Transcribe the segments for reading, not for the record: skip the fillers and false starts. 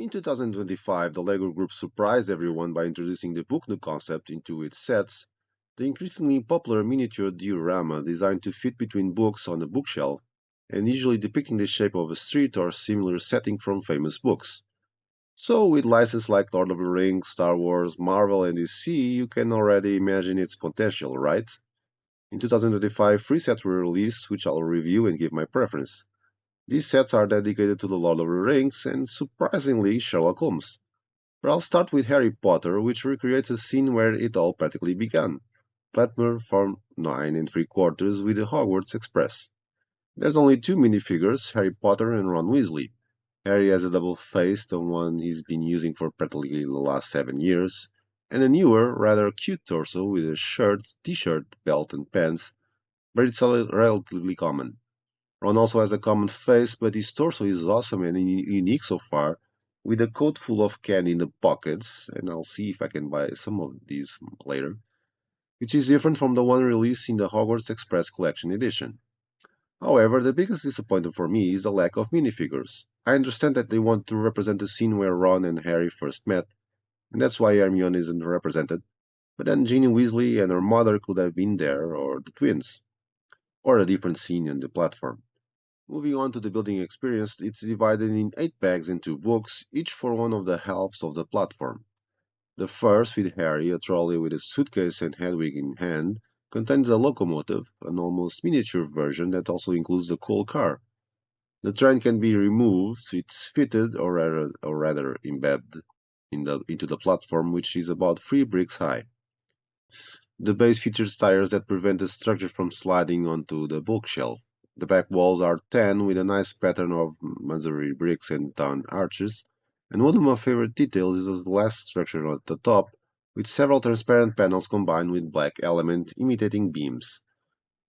In 2025, the LEGO Group surprised everyone by introducing the Book Nook concept into its sets, the increasingly popular miniature diorama designed to fit between books on a bookshelf and usually depicting the shape of a street or similar setting from famous books. So, with licenses like Lord of the Rings, Star Wars, Marvel, and DC, you can already imagine its potential, right? In 2025, three sets were released, which I'll review and give my preference. These sets are dedicated to the Lord of the Rings and, surprisingly, Sherlock Holmes. But I'll start with Harry Potter, which recreates a scene where it all practically began. Platform from 9 and 3/4 with the Hogwarts Express. There's only two minifigures, Harry Potter and Ron Weasley. Harry has a double face, the one he's been using for practically the last 7 years, and a newer, rather cute torso with a shirt, t-shirt, belt, and pants, but it's relatively common. Ron also has a common face, but his torso is awesome and unique so far, with a coat full of candy in the pockets, and I'll see if I can buy some of these later, which is different from the one released in the Hogwarts Express Collection Edition. However, the biggest disappointment for me is the lack of minifigures. I understand that they want to represent the scene where Ron and Harry first met, and that's why Hermione isn't represented, but then Ginny Weasley and her mother could have been there, or the twins, or a different scene in the platform. Moving on to the building experience, it's divided in 8 bags and 2 books, each for one of the halves of the platform. The first, with Harry, a trolley with a suitcase and Hedwig in hand, contains a locomotive, an almost miniature version that also includes the coal car. The train can be removed, it's fitted or rather embedded into the platform, which is about 3 bricks high. The base features tires that prevent the structure from sliding onto the bookshelf. The back walls are tan with a nice pattern of masonry bricks and down arches, and one of my favorite details is the glass structure at the top, with several transparent panels combined with black element imitating beams.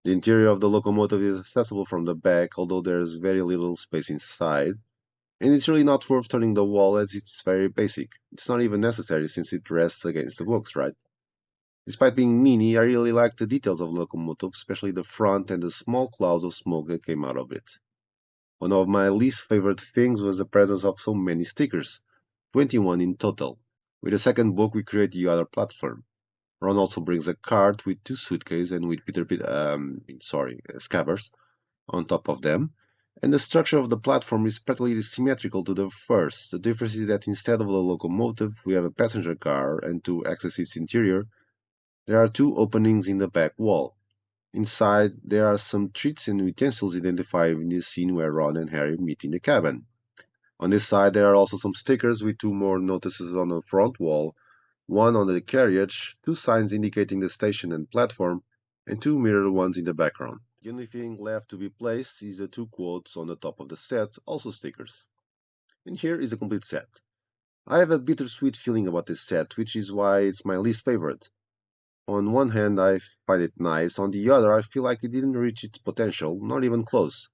The interior of the locomotive is accessible from the back, although there is very little space inside, and it's really not worth turning the wall as it's very basic. It's not even necessary since it rests against the books, right? Despite being mini, I really like the details of the locomotive, especially the front and the small clouds of smoke that came out of it. One of my least favorite things was the presence of so many stickers, 21 in total. With the second book, we create the other platform. Ron also brings a cart with 2 suitcases and with scabbers on top of them. And the structure of the platform is practically symmetrical to the first. The difference is that instead of the locomotive, we have a passenger car, and to access its interior, there are 2 openings in the back wall. Inside, there are some treats and utensils identified in the scene where Ron and Harry meet in the cabin. On this side, there are also some stickers with 2 more notices on the front wall, one on the carriage, 2 signs indicating the station and platform, and 2 mirrored ones in the background. The only thing left to be placed is the 2 quotes on the top of the set, also stickers. And here is the complete set. I have a bittersweet feeling about this set, which is why it's my least favorite. On one hand, I find it nice, on the other, I feel like it didn't reach its potential, not even close.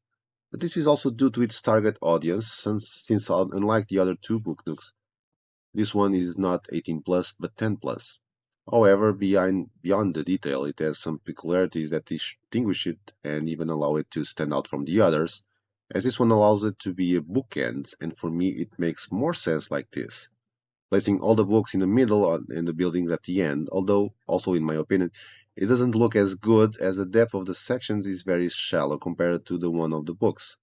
But this is also due to its target audience, since unlike the other 2 book nooks, this one is not 18 plus but 10 plus. However, beyond the detail, it has some peculiarities that distinguish it and even allow it to stand out from the others, as this one allows it to be a bookend, and for me it makes more sense like this. Placing all the books in the middle and the buildings at the end, although, also in my opinion, it doesn't look as good as the depth of the sections is very shallow compared to the one of the books.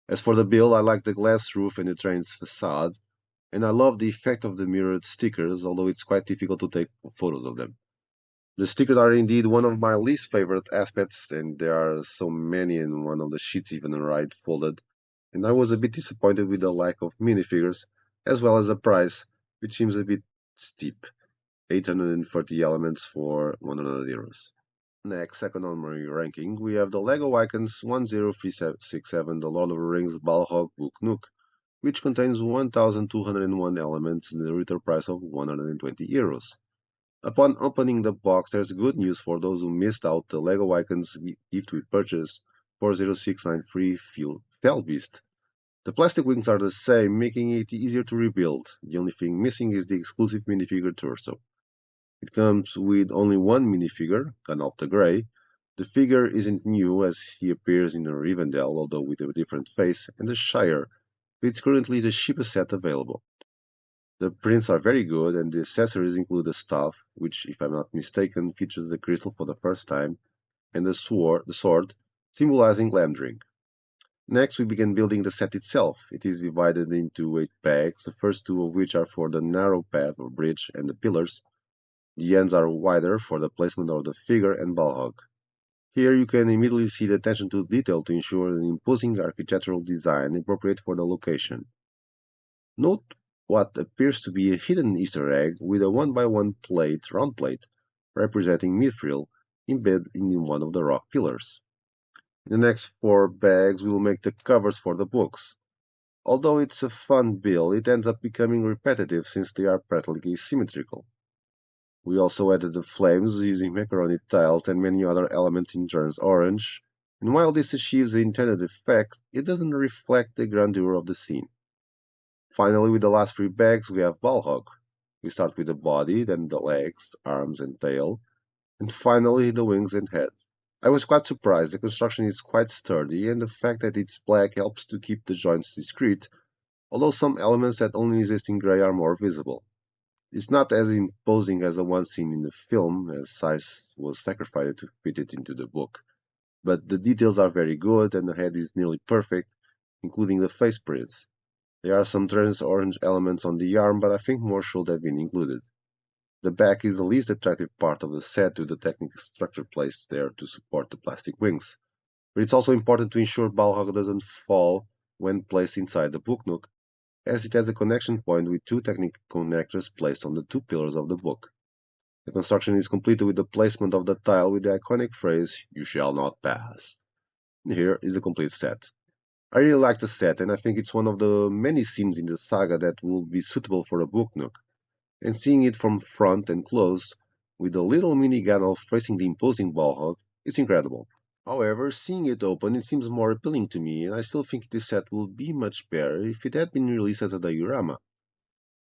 As for the build, I like the glass roof and the train's facade, and I love the effect of the mirrored stickers, although it's quite difficult to take photos of them. The stickers are indeed one of my least favorite aspects, and there are so many and one of the sheets even right folded, and I was a bit disappointed with the lack of minifigures, as well as the price, which seems a bit steep, 840 elements for 100 euros. Next, second on my ranking, we have the LEGO Icons 10367, the Lord of the Rings Balrog Book Nook, which contains 1,201 elements and a retail price of 120 euros. Upon opening the box, there's good news for those who missed out the LEGO Icons gift we purchased 40693 Fellbeast. The plastic wings are the same, making it easier to rebuild. The only thing missing is the exclusive minifigure torso. It comes with only one minifigure, Gandalf the Grey. The figure isn't new as he appears in the Rivendell, although with a different face, and the Shire, which is currently the cheapest set available. The prints are very good, and the accessories include the staff, which, if I'm not mistaken, features the crystal for the first time, and the sword, symbolizing lamb drink. Next, we begin building the set itself. It is divided into 8 bags, the first two of which are for the narrow path or bridge and the pillars. The ends are wider for the placement of the figure and Balrog. Here you can immediately see the attention to detail to ensure an imposing architectural design appropriate for the location. Note what appears to be a hidden Easter egg with a 1 by 1 round plate, representing Mithril, embedded in one of the rock pillars. In the next 4 bags we will make the covers for the books. Although it's a fun build, it ends up becoming repetitive since they are practically symmetrical. We also added the flames using macaroni tiles and many other elements in turns orange, and while this achieves the intended effect, it doesn't reflect the grandeur of the scene. Finally, with the last 3 bags, we have Balrog. We start with the body, then the legs, arms, and tail, and finally the wings and head. I was quite surprised. The construction is quite sturdy, and the fact that it's black helps to keep the joints discreet, although some elements that only exist in gray are more visible. It's not as imposing as the one seen in the film, as size was sacrificed to fit it into the book, but the details are very good and the head is nearly perfect, including the face prints. There are some trans orange elements on the arm, but I think more should have been included. The back is the least attractive part of the set due to the technical structure placed there to support the plastic wings. But it's also important to ensure Balrog doesn't fall when placed inside the book nook, as it has a connection point with 2 technical connectors placed on the 2 pillars of the book. The construction is completed with the placement of the tile with the iconic phrase, "You shall not pass." Here is the complete set. I really like the set, and I think it's one of the many scenes in the saga that will be suitable for a book nook. And seeing it from front and close, with the little mini Gandalf facing the imposing Balrog, is incredible. However, seeing it open, it seems more appealing to me, and I still think this set would be much better if it had been released as a diorama.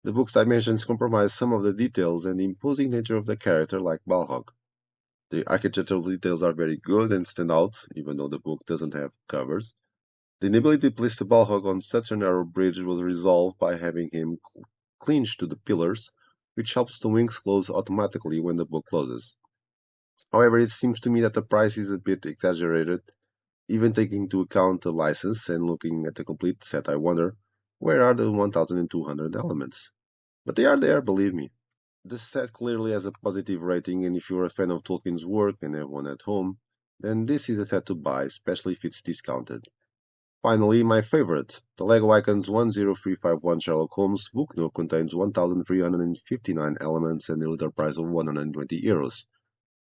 The book's dimensions compromise some of the details and the imposing nature of the character like Balrog. The architectural details are very good and stand out, even though the book doesn't have covers. The inability to place the Balrog on such a narrow bridge was resolved by having him clinch to the pillars, which helps the wings close automatically when the book closes. However, it seems to me that the price is a bit exaggerated. Even taking into account the license and looking at the complete set, I wonder, where are the 1200 elements? But they are there, believe me. This set clearly has a positive rating, and if you're a fan of Tolkien's work and have one at home, then this is a set to buy, especially if it's discounted. Finally, my favorite, the LEGO Icons 10351 Sherlock Holmes book nook contains 1359 elements and a liter price of €120.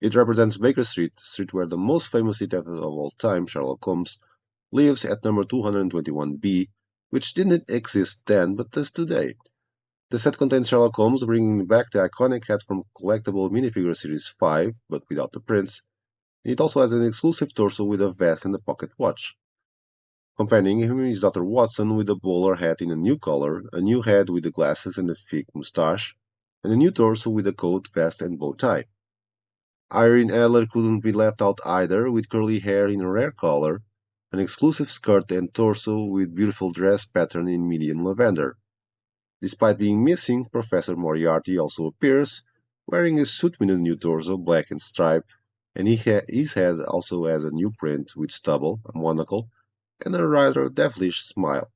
It represents Baker Street where the most famous detective of all time, Sherlock Holmes, lives at number 221B, which didn't exist then but does today. The set contains Sherlock Holmes bringing back the iconic hat from collectible minifigure series 5, but without the prints. It also has an exclusive torso with a vest and a pocket watch. Accompanying him is Dr. Watson with a bowler hat in a new color, a new head with the glasses and a thick moustache, and a new torso with a coat, vest, and bow tie. Irene Adler couldn't be left out either, with curly hair in a rare color, an exclusive skirt and torso with beautiful dress pattern in medium lavender. Despite being missing, Professor Moriarty also appears, wearing a suit with a new torso, black and striped, and his head also has a new print with stubble, a monocle, and a rather devilish smile.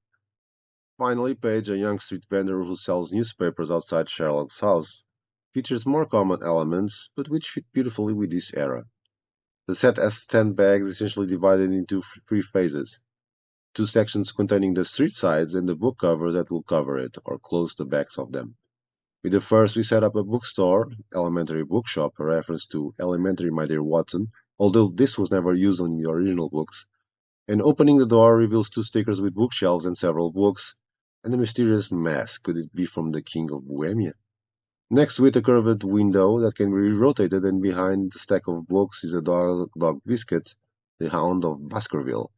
Finally, Paige, a young street vendor who sells newspapers outside Sherlock's house, features more common elements, but which fit beautifully with this era. The set has 10 bags essentially divided into 3 phases. 2 sections containing the street sides and the book covers that will cover it, or close the backs of them. With the first, we set up a bookstore, Elementary Bookshop, a reference to Elementary My Dear Watson, although this was never used in the original books, and opening the door reveals 2 stickers with bookshelves and several books, and a mysterious mask. Could it be from the King of Bohemia? Next to it, a curved window that can be rotated, and behind the stack of books is a dog biscuit, the Hound of Baskerville,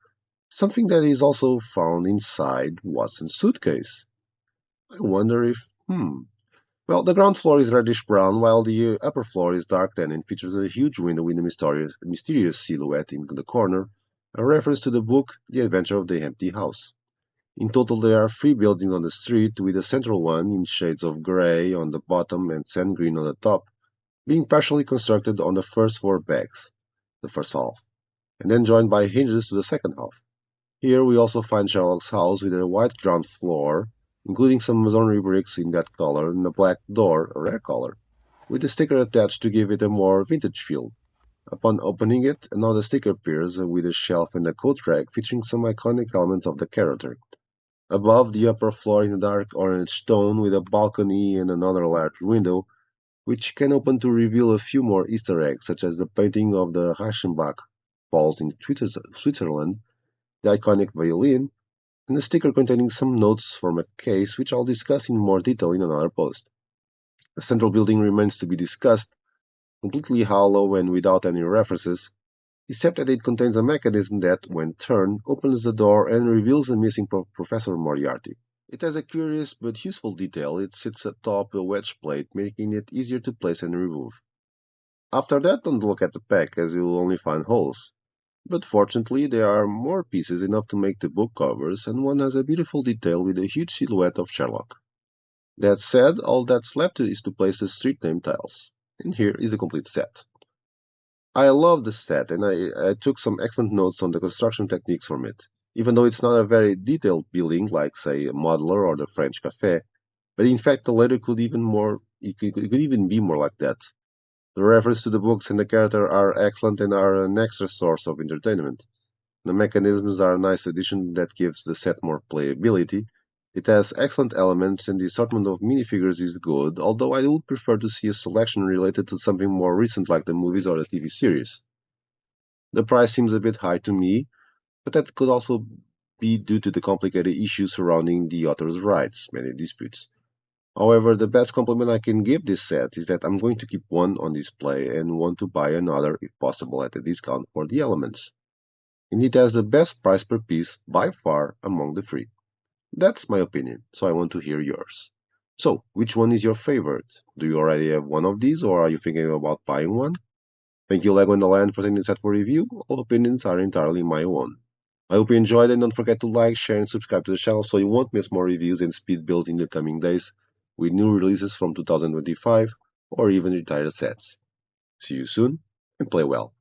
something that is also found inside Watson's suitcase. I wonder if, Well, the ground floor is reddish brown, while the upper floor is dark tan and features a huge window with a mysterious silhouette in the corner, a reference to the book The Adventure of the Empty House. In total, there are three buildings on the street, with the central one in shades of gray on the bottom and sand green on the top, being partially constructed on the first four backs, the first half, and then joined by hinges to the second half. Here we also find Sherlock's house with a white ground floor, including some masonry bricks in that color and a black door, a rare color, with a sticker attached to give it a more vintage feel. Upon opening it, another sticker appears with a shelf and a coat rack featuring some iconic elements of the character. Above, the upper floor in a dark orange tone with a balcony and another large window, which can open to reveal a few more Easter eggs, such as the painting of the Reichenbach Falls in Switzerland, the iconic violin, and a sticker containing some notes from a case, which I'll discuss in more detail in another post. The central building remains to be discussed, completely hollow and without any references, except that it contains a mechanism that, when turned, opens the door and reveals the missing Professor Moriarty. It has a curious but useful detail. It sits atop a wedge plate, making it easier to place and remove. After that, don't look at the pack, as you'll only find holes. But fortunately, there are more pieces, enough to make the book covers, and one has a beautiful detail with a huge silhouette of Sherlock. That said, all that's left is to place the street name tiles. And here is the complete set. I love the set, and I took some excellent notes on the construction techniques from it. Even though it's not a very detailed building like, say, a Modeler or the French Café, but in fact the latter could even be more like that. The reference to the books and the character are excellent and are an extra source of entertainment. The mechanisms are a nice addition that gives the set more playability. It has excellent elements and the assortment of minifigures is good, although I would prefer to see a selection related to something more recent like the movies or the TV series. The price seems a bit high to me, but that could also be due to the complicated issues surrounding the author's rights, many disputes. However, the best compliment I can give this set is that I'm going to keep one on display and want to buy another if possible at a discount for the elements. And it has the best price per piece by far among the three. That's my opinion, so I want to hear yours. So, which one is your favorite? Do you already have one of these, or are you thinking about buying one? Thank you, Lego and the Land, for sending this set for review. All opinions are entirely my own. I hope you enjoyed and don't forget to like, share, and subscribe to the channel so you won't miss more reviews and speed builds in the coming days with new releases from 2025 or even retired sets. See you soon and play well.